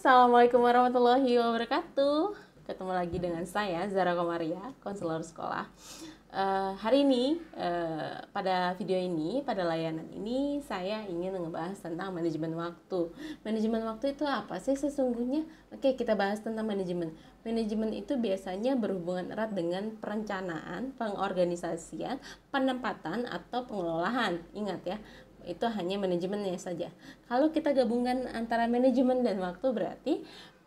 Assalamualaikum warahmatullahi wabarakatuh. Ketemu lagi dengan saya Zara Komaria, konselor sekolah. Hari ini pada video ini, pada layanan ini saya ingin ngebahas tentang manajemen waktu. Manajemen waktu itu apa sih sesungguhnya? Oke, kita bahas tentang manajemen. Manajemen itu biasanya berhubungan erat dengan perencanaan, pengorganisasian, penempatan atau pengelolaan. Ingat ya, itu hanya manajemennya saja. Kalau kita gabungkan antara manajemen dan waktu, berarti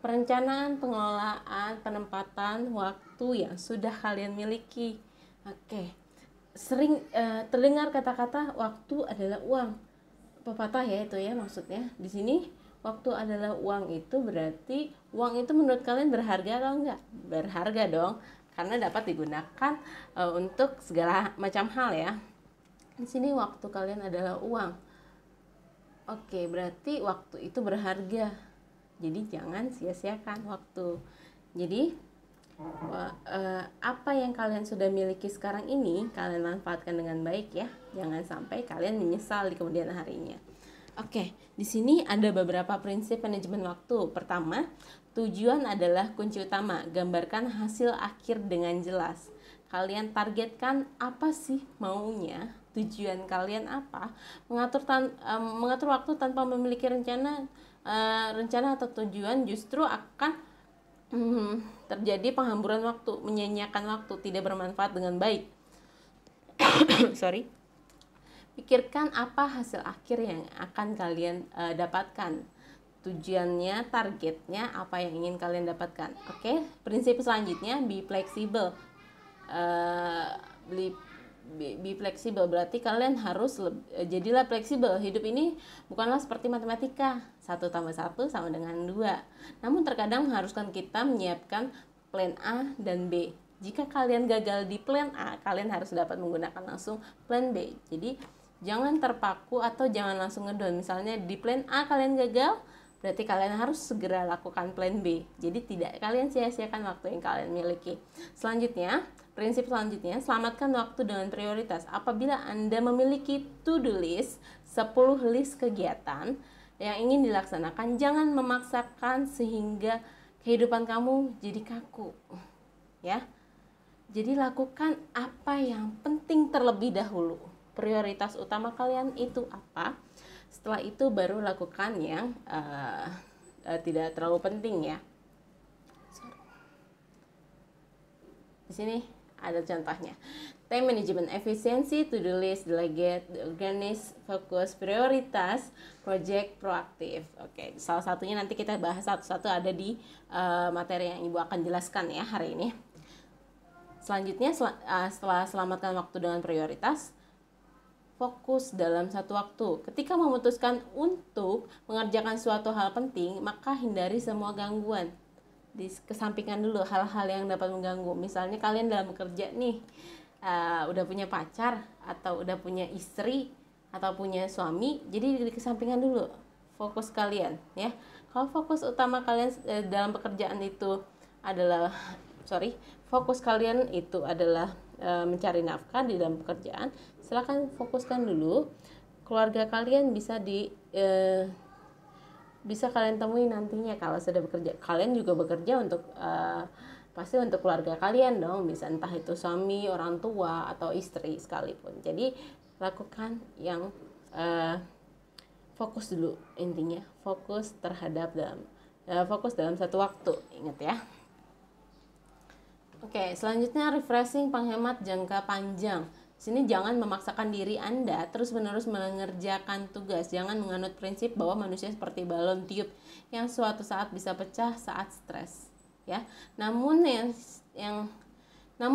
perencanaan, pengelolaan, penempatan waktu yang sudah kalian miliki. Oke, sering terdengar kata-kata waktu adalah uang. Pepatah ya itu ya maksudnya. Di sini waktu adalah uang itu berarti uang itu menurut kalian berharga atau enggak? Berharga dong, karena dapat digunakan untuk segala macam hal ya. Di sini waktu kalian adalah uang. Oke, berarti waktu itu berharga. Jadi jangan sia-siakan waktu. Jadi apa yang kalian sudah miliki sekarang ini kalian manfaatkan dengan baik ya. Jangan sampai kalian menyesal di kemudian harinya. Oke, di sini ada beberapa prinsip manajemen waktu. Pertama, tujuan adalah kunci utama. Gambarkan hasil akhir dengan jelas. Kalian targetkan apa sih maunya, tujuan kalian apa. Mengatur waktu tanpa memiliki rencana atau tujuan justru akan terjadi penghamburan waktu, menyia-nyiakan waktu, tidak bermanfaat dengan baik. Pikirkan apa hasil akhir yang akan kalian dapatkan. Tujuannya, targetnya, apa yang ingin kalian dapatkan. Oke, prinsip selanjutnya, be flexible. Be fleksibel berarti kalian harus jadilah fleksibel. Hidup ini bukanlah seperti matematika 1 tambah 1 sama dengan 2. Namun terkadang mengharuskan kita menyiapkan plan A dan B. Jika kalian gagal di plan A, kalian harus dapat menggunakan langsung plan B. Jadi jangan terpaku atau jangan langsung ngedown. Misalnya di plan A kalian gagal, berarti kalian harus segera lakukan plan B. Jadi tidak kalian sia-siakan waktu yang kalian miliki. Prinsip selanjutnya, selamatkan waktu dengan prioritas. Apabila Anda memiliki to-do list, 10 list kegiatan yang ingin dilaksanakan, jangan memaksakan sehingga kehidupan kamu jadi kaku. Ya. Jadi lakukan apa yang penting terlebih dahulu. Prioritas utama kalian itu apa? Setelah itu baru lakukan yang tidak terlalu penting ya. Di sini ada contohnya. Time management, efisiensi, to-do list, delegate, organize, fokus, prioritas, project, proaktif. Oke, salah satunya nanti kita bahas satu-satu, ada di materi yang Ibu akan jelaskan ya hari ini. Selanjutnya, setelah selamatkan waktu dengan prioritas, fokus dalam satu waktu. Ketika memutuskan untuk mengerjakan suatu hal penting, maka hindari semua gangguan. Kesampingkan dulu hal-hal yang dapat mengganggu. Misalnya kalian dalam bekerja nih, udah punya pacar atau udah punya istri atau punya suami, jadi dikesampingkan dulu fokus kalian ya. Kalau fokus utama kalian dalam pekerjaan itu adalah fokus kalian itu adalah mencari nafkah di dalam pekerjaan, silakan fokuskan dulu. Keluarga kalian bisa kalian temui nantinya kalau sudah bekerja. Kalian juga bekerja untuk pasti untuk keluarga kalian dong, bisa entah itu suami, orang tua atau istri sekalipun. Jadi lakukan yang fokus dulu, intinya fokus dalam satu waktu, ingat ya. Oke, selanjutnya refreshing, penghemat jangka panjang. Sini jangan memaksakan diri Anda terus-menerus mengerjakan tugas. Jangan menganut prinsip bahwa manusia seperti balon tiup yang suatu saat bisa pecah saat stres, ya. Namun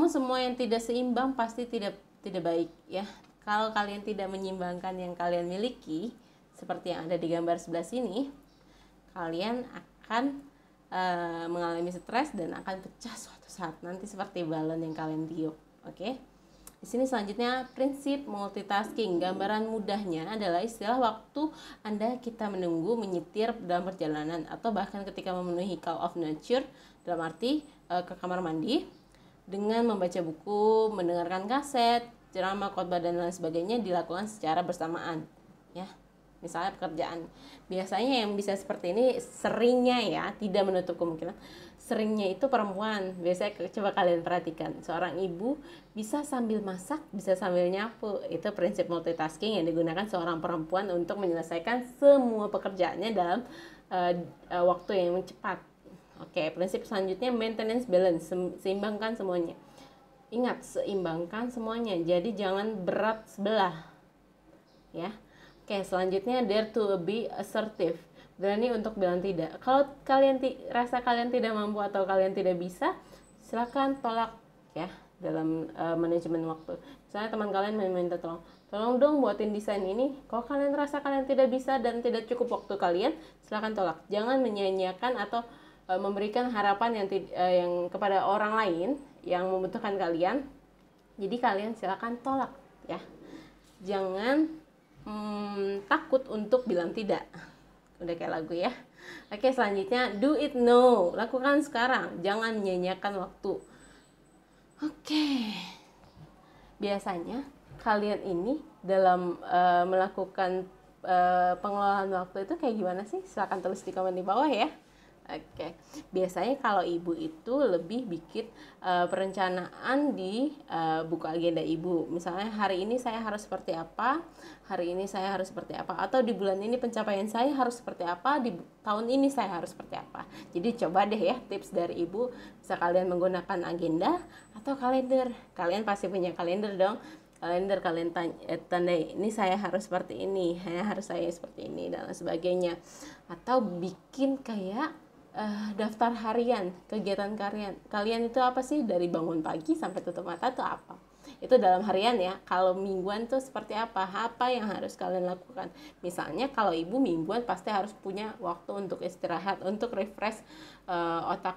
semua yang tidak seimbang pasti tidak baik, ya. Kalau kalian tidak menyeimbangkan yang kalian miliki, seperti yang ada di gambar sebelah sini, kalian akan mengalami stres dan akan pecah suatu saat nanti seperti balon yang kalian tiup. Oke. Di sini selanjutnya prinsip multitasking. Gambaran mudahnya adalah istilah waktu kita menunggu, menyetir dalam perjalanan, atau bahkan ketika memenuhi call of nature, dalam arti ke kamar mandi, dengan membaca buku, mendengarkan kaset, ceramah, khotbah dan lain sebagainya dilakukan secara bersamaan, ya. misalnya pekerjaan. Biasanya yang bisa seperti ini seringnya ya, tidak menutup kemungkinan, seringnya itu perempuan. Biasanya coba kalian perhatikan, seorang ibu bisa sambil masak, bisa sambil nyapu. Itu prinsip multitasking yang digunakan seorang perempuan untuk menyelesaikan semua pekerjaannya dalam waktu yang cepat. Oke, prinsip selanjutnya maintenance balance, seimbangkan semuanya. Ingat, seimbangkan semuanya. Jadi jangan berat sebelah. Ya. Oke, selanjutnya dare to be assertive. Berani untuk bilang tidak. Kalau kalian rasa kalian tidak mampu atau kalian tidak bisa, silakan tolak ya dalam manajemen waktu. Misalnya teman kalian meminta tolong dong buatin desain ini. Kalau kalian rasa kalian tidak bisa dan tidak cukup waktu kalian, silakan tolak. Jangan menyia-nyiakan atau memberikan harapan yang kepada orang lain yang membutuhkan kalian. Jadi kalian silakan tolak ya. Jangan takut untuk bilang tidak. Udah kayak lagu ya. Oke, selanjutnya do it now. Lakukan sekarang, jangan menyia-nyiakan waktu. Oke. Biasanya kalian ini dalam melakukan pengelolaan waktu itu kayak gimana sih? Silahkan tulis di komen di bawah ya. Oke, biasanya kalau ibu itu lebih bikin perencanaan di buku agenda ibu. Misalnya hari ini saya harus seperti apa, hari ini saya harus seperti apa, atau di bulan ini pencapaian saya harus seperti apa, di tahun ini saya harus seperti apa. Jadi coba deh ya tips dari ibu, bisa kalian menggunakan agenda atau kalender. Kalian pasti punya kalender dong. Kalender kalian tandai, ini saya harus seperti ini, saya seperti ini dan sebagainya. Atau bikin kayak daftar harian, kegiatan kalian itu apa sih, dari bangun pagi sampai tutup mata tuh apa. Itu dalam harian ya. Kalau mingguan tuh seperti apa yang harus kalian lakukan. Misalnya kalau ibu mingguan pasti harus punya waktu untuk istirahat, untuk refresh otak,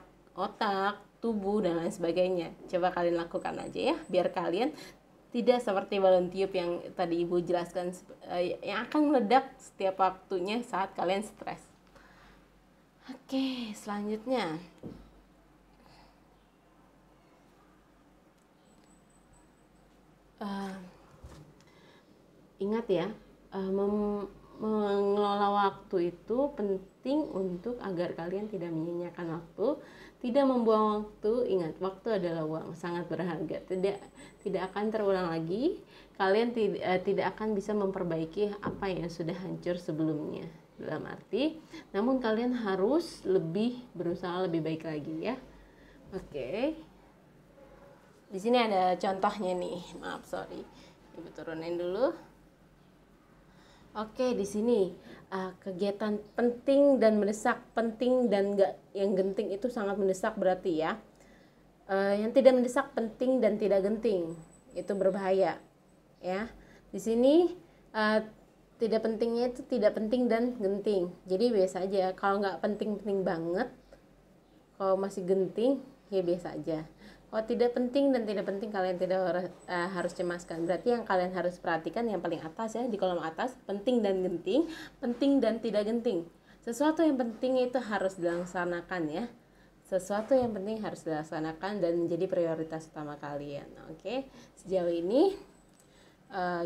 tubuh dan lain sebagainya. Coba kalian lakukan aja ya, biar kalian tidak seperti balon tiup yang tadi ibu jelaskan, yang akan meledak setiap waktunya saat kalian stres. Oke, selanjutnya ingat ya, mengelola waktu itu penting untuk agar kalian tidak menyia-nyiakan waktu, tidak membuang waktu. Ingat, waktu adalah uang, sangat berharga, tidak akan terulang lagi. Kalian tidak akan bisa memperbaiki apa yang sudah hancur sebelumnya. Dalam arti, namun kalian harus berusaha lebih baik lagi ya. Oke. Di sini ada contohnya nih. Maaf, sorry. Ibu turunin dulu. Oke, di sini kegiatan penting dan mendesak, penting dan enggak yang genting itu sangat mendesak berarti ya. Yang tidak mendesak penting dan tidak genting itu berbahaya ya. Di sini tidak pentingnya itu tidak penting dan genting. Jadi biasa aja. Kalau nggak penting-penting banget, kalau masih genting ya biasa aja. Kalau tidak penting dan tidak penting, kalian tidak harus cemaskan. Berarti yang kalian harus perhatikan yang paling atas ya, di kolom atas, penting dan genting, penting dan tidak genting. Sesuatu yang penting itu harus dilaksanakan ya. Sesuatu yang penting harus dilaksanakan dan menjadi prioritas utama kalian. Oke, sejauh ini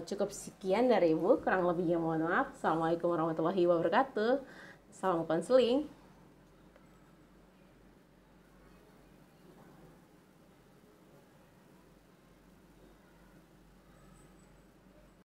cukup sekian dari ibu, kurang lebihnya mohon maaf. Assalamualaikum warahmatullahi wabarakatuh. Salam konseling.